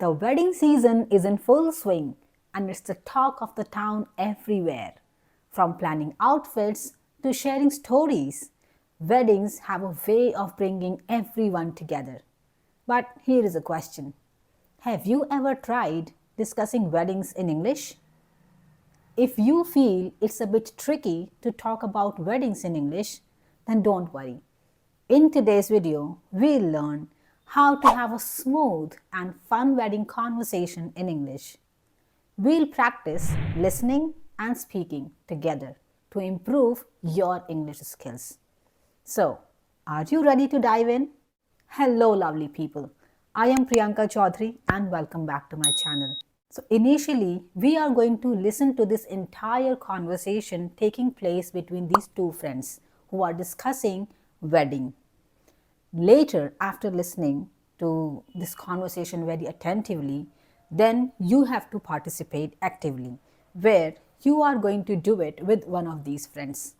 The wedding season is in full swing and it's the talk of the town everywhere. From planning outfits to sharing stories, weddings have a way of bringing everyone together. But here is a question. Have you ever tried discussing weddings in English? If you feel it's a bit tricky to talk about weddings in English, then don't worry. In today's video, we'll learn how to have a smooth and fun wedding conversation in English. We'll practice listening and speaking together to improve your English skills. So, are you ready to dive in? Hello, lovely people. I am Priyanka Chaudhary and welcome back to my channel. So, initially, we are going to listen to this entire conversation taking place between these two friends who are discussing wedding. Later, after listening to this conversation very attentively, then you have to participate actively, where you are going to do it with one of these friends.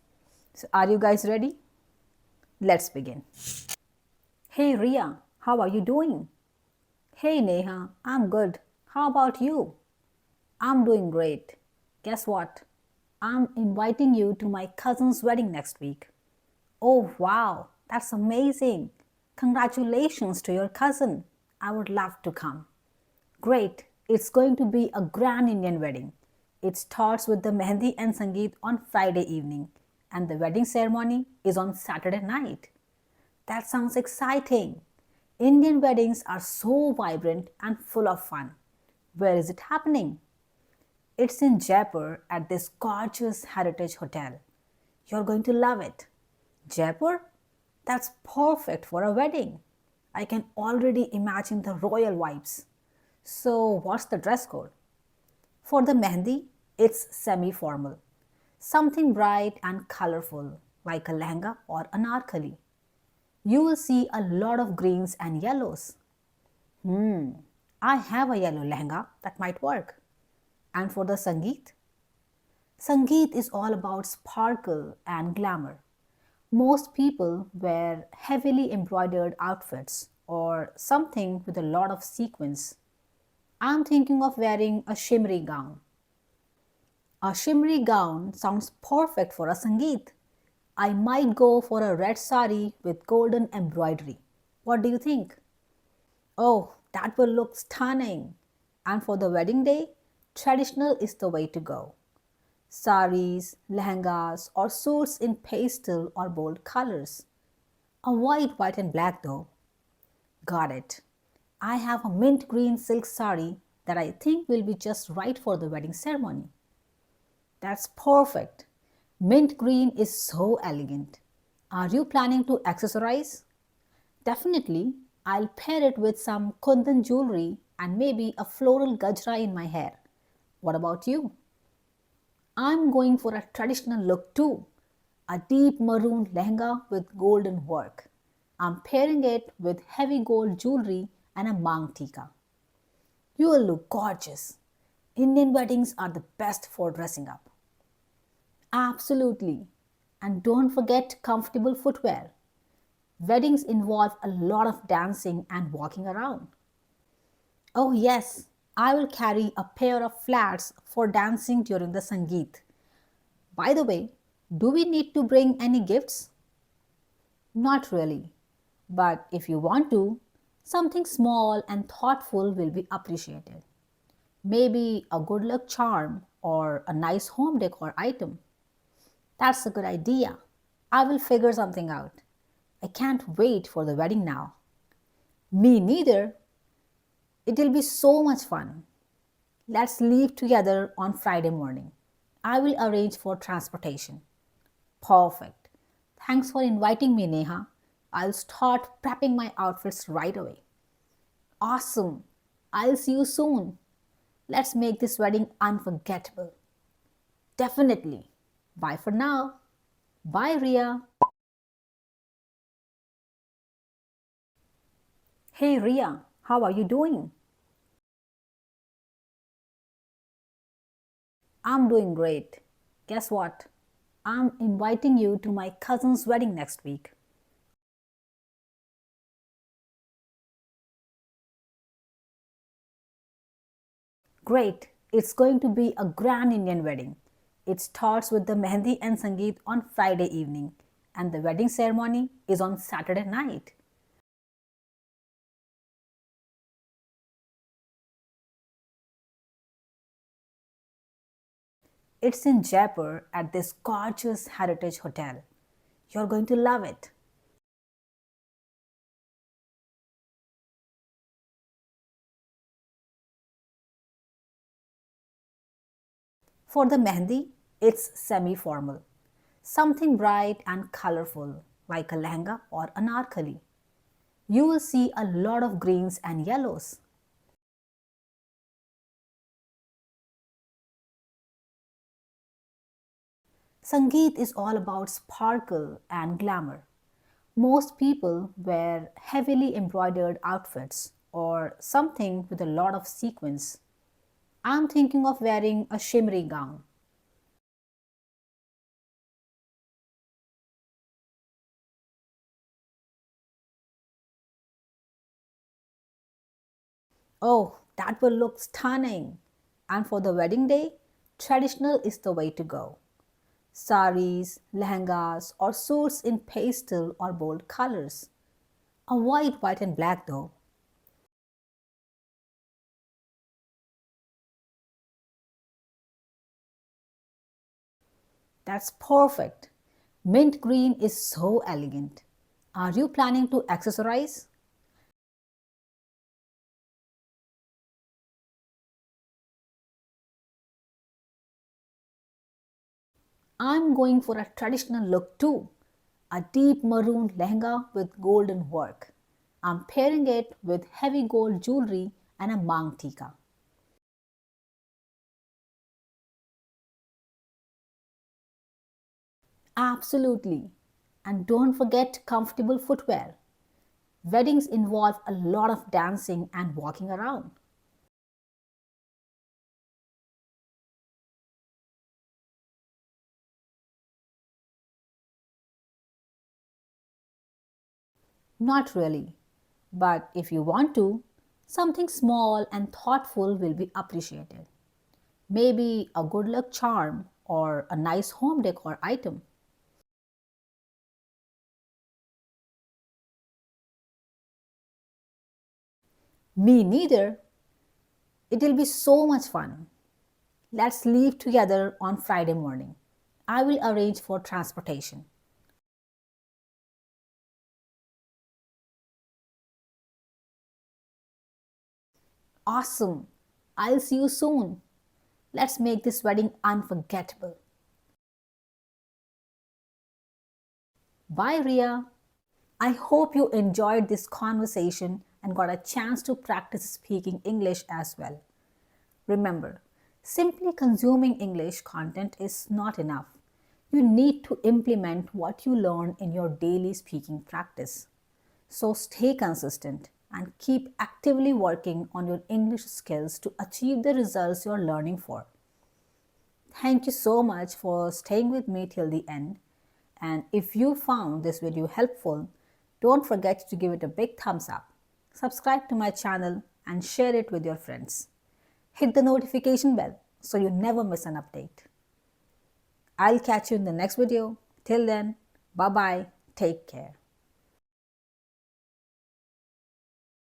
So, are you guys ready? Let's begin. Hey Ria, how are you doing? Hey Neha, I'm good. How about you? I'm doing great. Guess what? I'm inviting you to my cousin's wedding next week. Oh wow, that's amazing. Congratulations to your cousin. I would love to come. Great, it's going to be a grand Indian wedding. It starts with the Mehndi and Sangeet on Friday evening, and the wedding ceremony is on Saturday night. That sounds exciting. Indian weddings are so vibrant and full of fun. Where is it happening? It's in Jaipur at this gorgeous heritage hotel. You're going to love it. Jaipur? That's perfect for a wedding. I can already imagine the royal vibes. So, what's the dress code? For the Mehndi, it's semi-formal. Something bright and colorful like a lehenga or anarkali. You will see a lot of greens and yellows. I have a yellow lehenga that might work. And for the Sangeet? Sangeet is all about sparkle and glamour. Most people wear heavily embroidered outfits or something with a lot of sequins. I'm thinking of wearing a shimmery gown. A shimmery gown sounds perfect for a Sangeet. I might go for a red sari with golden embroidery. What do you think? Oh, that will look stunning. And for the wedding day, traditional is the way to go. Saris, lehengas, or suits in pastel or bold colors. Avoid white and black though. Got it. I have a mint green silk sari that I think will be just right for the wedding ceremony. That's perfect. Mint green is so elegant. Are you planning to accessorize? Definitely. I'll pair it with some kundan jewelry and maybe a floral gajra in my hair. What about you? I'm going for a traditional look too. A deep maroon lehenga with golden work. I'm pairing it with heavy gold jewelry and a mang tika. You will look gorgeous. Indian weddings are the best for dressing up. Absolutely. And don't forget comfortable footwear. Weddings involve a lot of dancing and walking around. Oh yes, I will carry a pair of flats for dancing during the Sangeet. By the way, do we need to bring any gifts? Not really. But if you want to, something small and thoughtful will be appreciated. Maybe a good luck charm or a nice home decor item. That's a good idea. I will figure something out. I can't wait for the wedding now. Me neither. It will be so much fun. Let's leave together on Friday morning. I will arrange for transportation. Perfect. Thanks for inviting me, Neha. I'll start prepping my outfits right away. Awesome. I'll see you soon. Let's make this wedding unforgettable. Definitely. Bye for now. Bye, Ria. Hey, Ria. How are you doing? I'm doing great. Guess what? I'm inviting you to my cousin's wedding next week. Great, it's going to be a grand Indian wedding. It starts with the Mehndi and Sangeet on Friday evening, and the wedding ceremony is on Saturday night. It's in Jaipur at this gorgeous heritage hotel. You're going to love it. For the Mehndi, it's semi formal, something bright and colorful like a lehenga or anarkali. You will see a lot of greens and yellows. Sangeet is all about sparkle and glamour. Most people wear heavily embroidered outfits or something with a lot of sequins. I'm thinking of wearing a shimmery gown. Oh, that will look stunning. And for the wedding day, traditional is the way to go. Saris, lehengas, or suits in pastel or bold colors. Avoid white and black though. That's perfect. Mint green is so elegant. Are you planning to accessorize? I'm going for a traditional look too. A deep maroon lehenga with golden work. I'm pairing it with heavy gold jewelry and a mang tika. Absolutely. And don't forget comfortable footwear. Weddings involve a lot of dancing and walking around. Not really. But if you want to, something small and thoughtful will be appreciated. Maybe a good luck charm or a nice home decor item. Me neither. It will be so much fun. Let's leave together on Friday morning. I will arrange for transportation. Awesome. I'll see you soon. Let's make this wedding unforgettable. Bye, Ria. I hope you enjoyed this conversation and got a chance to practice speaking English as well. Remember, simply consuming English content is not enough. You need to implement what you learn in your daily speaking practice. So stay consistent and keep actively working on your English skills to achieve the results you're learning for. Thank you so much for staying with me till the end. And if you found this video helpful, don't forget to give it a big thumbs up. Subscribe to my channel and share it with your friends. Hit the notification bell so you never miss an update. I'll catch you in the next video. Till then, bye bye. Take care.